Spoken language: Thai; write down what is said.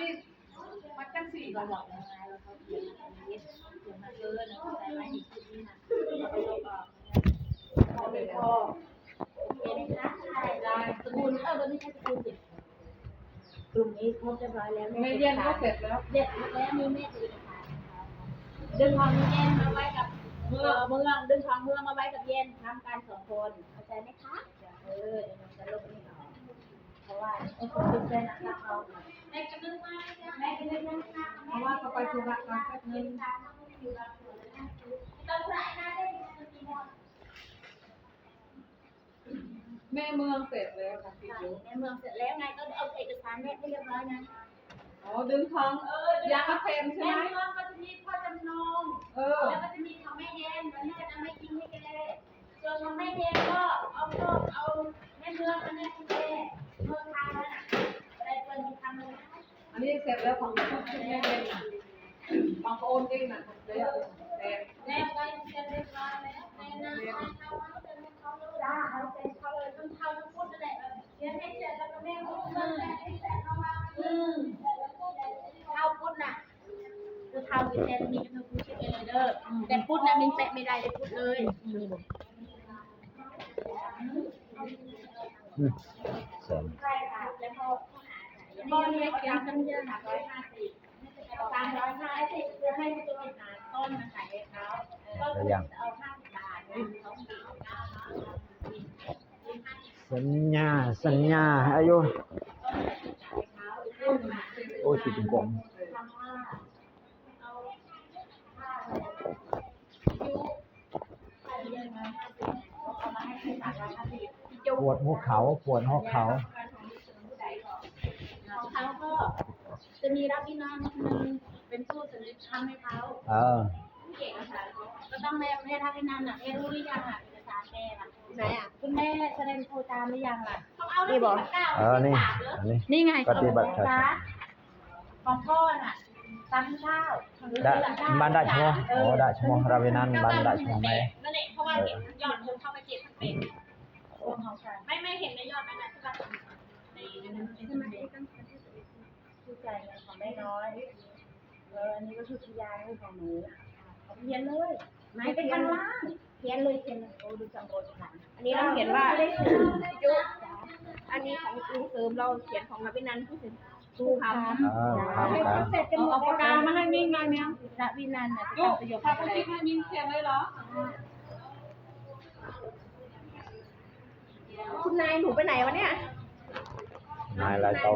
นี่มันจังสี่เราบอกยังไงเราเขาเขียนมาเยอะนะใส่ไว้ในชุดนี้นะพอเลยพอเห็นไหมคะได้สกุลมันไม่ใช่สกุลสิกลุ่มนี้ครบเรียบร้อยแล้วไม่เรียนก็เสร็จแล้วเด็ดแล้วมีแม่ดีนะคะดึงทองเย็นมาไว้กับเมืองดึงทองเมืองมาไว้กับเย็นทำการ2 คนเข้าใจไหมคะเดี๋ยวมันจะลบนี่ออกเพราะว่าไอ้คนที่เป็นนักเขาแม่กำลังมาแม่กำลังมาเพราะว่าเขาไปธุระกันแป๊บนึงแม่เมืองเสร็จแล้วค่ะพี่ยุแม่เมืองเสร็จแล้วไงก็เอาเอกสารแม่ให้เรียบร้อยนะอ๋อดึงทองยางมะเพนใช่ไหมแม่เมืองก็จะมีพ่อจำนงแล้วก็จะมีของแม่เย็นวันนี้จะทำให้กินให้แกส่วนของแม่เย็นก็เอาแม่เมืองอันนี้ให้แกเมืองทางนั่นน่ะได้เปิดมีทำเลยอันนี้เสร็จแล้วของชุดแม่เย็นบางคนเองน่ะแล้วก็เสร็จเรียบร้อยแล้วแม่น่าจ้าเขาเป็นเขาเลยต้องเท่าทั้งพูดนั่นแหละเรียนให้เสร็จแล้วก็แม่พูดให้เสร็จเข้ามาเท่าพูดน่ะคือเท่าวิเศษมีกันพูดชื่อเลยเด้อแต่พูดนะมินแปะไม่ได้เลยพูดเลยใช่ค่ะแล้วพอเรียกยังจำเยอะหนัก350จะให้ตัวต้นมาขายให้เขาก็เอา50 บาทสัญญาอายุโอ้ยติดกลมปวดหัวเขาของเขาก็จะมีรับพี่น้องคนนึงเป็นผู้สนิททำให้เขาเก่งค่ะก็ต้องแม่ทักให้นั่นน่ะแม่รู้หรือยังอ่ะเอกสารแม่ล่ะไหนอ่ะคุณแม่แสดงโทรตามหรือยังล่ะนี่บอกนี่ไงปฏิบัติของพ่อน่ะซ้ำข้าวบ้านได้ชั่วได้ชั่วราวินันบ้านได้ชั่วไหมนั่นเองเพราะว่าเก็บยอดเข้าไปเก็บทั้งเป็นไม่เห็นในยอดนั้นใช่ป่ะในนั้นใช่ไหมชื่อใจของแม่น้อยอันนี้ก็ชื่อยายของหนูเขียนเลยไม่เป็นข้างล่างเขียนเลยโอ้ดูจังโบค่ะอันนี้เราเขียนว่าจุ๊บอันนี้ของลุงเสริมเราเขียนของนวินันผู้สิสู้คำให้เขาเสร็จกันหมดปากกามาให้มิ่งมาเนี่ยนวินันน่ะจะทำประโยชน์อะไรให้มิ่งเขียนเลยเหรอคุณนายหนูไปไหนวะเนี่ยนายอะไรโต